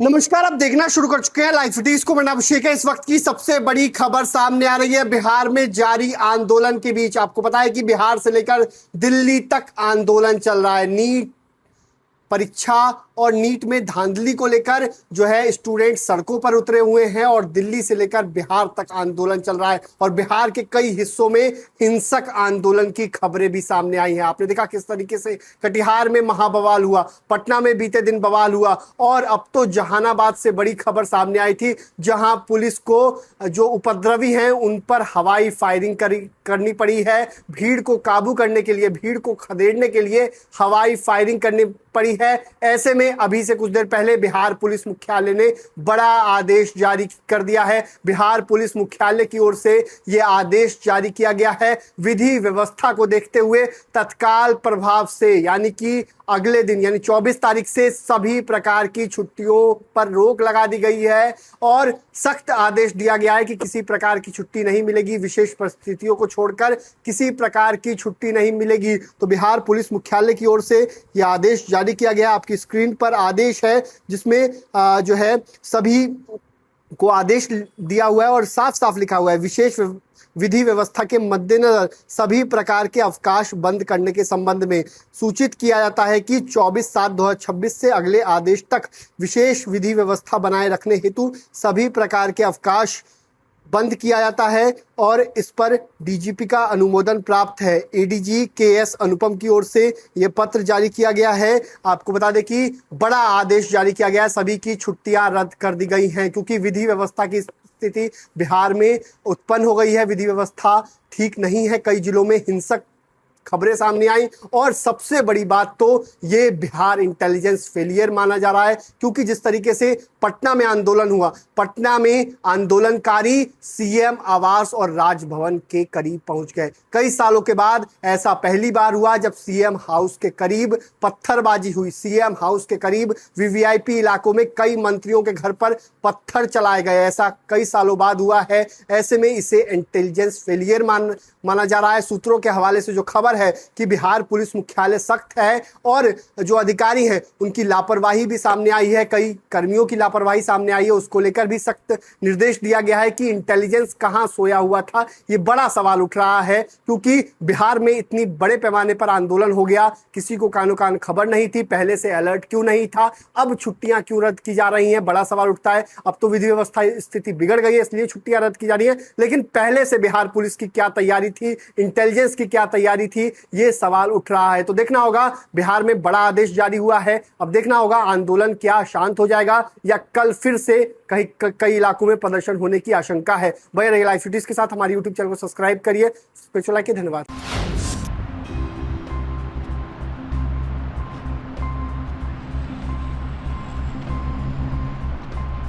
नमस्कार, आप देखना शुरू कर चुके हैं लाइव सिटीज को। मैं अभिषेक है। इस वक्त की सबसे बड़ी खबर सामने आ रही है बिहार में जारी आंदोलन के बीच। आपको पता है कि बिहार से लेकर दिल्ली तक आंदोलन चल रहा है। नीट परीक्षा और नीट में धांधली को लेकर जो है स्टूडेंट सड़कों पर उतरे हुए हैं और दिल्ली से लेकर बिहार तक आंदोलन चल रहा है और बिहार के कई हिस्सों में हिंसक आंदोलन की खबरें भी सामने आई हैं। आपने देखा किस तरीके से कटिहार में महाबवाल हुआ, पटना में बीते दिन बवाल हुआ और अब तो जहानाबाद से बड़ी खबर सामने आई थी, जहां पुलिस को जो उपद्रवी हैं उन पर हवाई फायरिंग करनी पड़ी है। भीड़ को काबू करने के लिए, भीड़ को खदेड़ने के लिए हवाई फायरिंग करनी पड़ी है। ऐसे में अभी से कुछ देर पहले बिहार पुलिस मुख्यालय ने बड़ा आदेश जारी कर दिया है। बिहार पुलिस मुख्यालय की ओर से यह आदेश जारी किया गया है। विधि व्यवस्था को देखते हुए तत्काल प्रभाव से यानी कि अगले दिन यानी 24 तारीख से सभी प्रकार की छुट्टियों पर रोक लगा दी गई है और सख्त आदेश दिया गया है कि किसी प्रकार की छुट्टी नहीं मिलेगी। विशेष परिस्थितियों को छोड़कर किसी प्रकार की छुट्टी नहीं मिलेगी। तो बिहार पुलिस मुख्यालय की ओर से यह आदेश जारी किया गया। आपकी स्क्रीन पर आदेश है जिसमें जो है सभी को आदेश दिया हुआ है और साफ साफ लिखा हुआ है, विशेष विधि व्यवस्था के मद्देनजर सभी प्रकार के अवकाश बंद करने के संबंध में सूचित किया जाता है कि 24/7/2026 से अगले आदेश तक विशेष विधि व्यवस्था बनाए रखने हेतु सभी प्रकार के अवकाश बंद किया जाता है और इस पर डीजीपी का अनुमोदन प्राप्त है। एडीजी केएस अनुपम की ओर से यह पत्र जारी किया गया है। आपको बता दें कि बड़ा आदेश जारी किया गया है, सभी की छुट्टियां रद्द कर दी गई हैं क्योंकि विधि व्यवस्था की स्थिति बिहार में उत्पन्न हो गई है। विधि व्यवस्था ठीक नहीं है, कई जिलों में हिंसक खबरें सामने आई और सबसे बड़ी बात तो ये बिहार इंटेलिजेंस फेलियर माना जा रहा है क्योंकि जिस तरीके से पटना में आंदोलन हुआ, पटना में आंदोलनकारी सीएम आवास और राजभवन के करीब पहुंच गए। कई सालों के बाद ऐसा पहली बार हुआ जब सीएम हाउस के करीब पत्थरबाजी हुई। सीएम हाउस के करीब वीवीआईपी इलाकों में कई मंत्रियों के घर पर पत्थर चलाए गए। ऐसा कई सालों बाद हुआ है। ऐसे में इसे इंटेलिजेंस फेलियर माना जा रहा है। सूत्रों के हवाले से जो खबर है कि बिहार पुलिस मुख्यालय सख्त है और जो अधिकारी हैं उनकी लापरवाही भी सामने आई है, कई कर्मियों की लापरवाही सामने आई है, उसको लेकर भी सख्त निर्देश दिया गया है कि इंटेलिजेंस कहां सोया हुआ था। ये बड़ा सवाल उठ रहा है क्योंकि बिहार में इतनी बड़े पैमाने पर आंदोलन हो गया, किसी को कानो कान खबर नहीं थी, पहले से अलर्ट क्यों नहीं था, अब छुट्टियां क्यों रद्द की जा रही हैं, बड़ा सवाल उठता है। अब तो विधि व्यवस्था स्थिति बिगड़ गई है इसलिए छुट्टियां रद्द की जा रही है, लेकिन पहले से बिहार पुलिस की क्या तैयारी थी, इंटेलिजेंस की क्या तैयारी थी, ये सवाल उठ रहा है। तो देखना होगा, बिहार में बड़ा आदेश जारी हुआ है। अब देखना होगा आंदोलन क्या शांत हो जाएगा या कल फिर से कई इलाकों में प्रदर्शन होने की आशंका है। बने रहिए लाइव सिटीज के साथ। हमारी यूट्यूब चैनल को सब्सक्राइब करिए। धन्यवाद।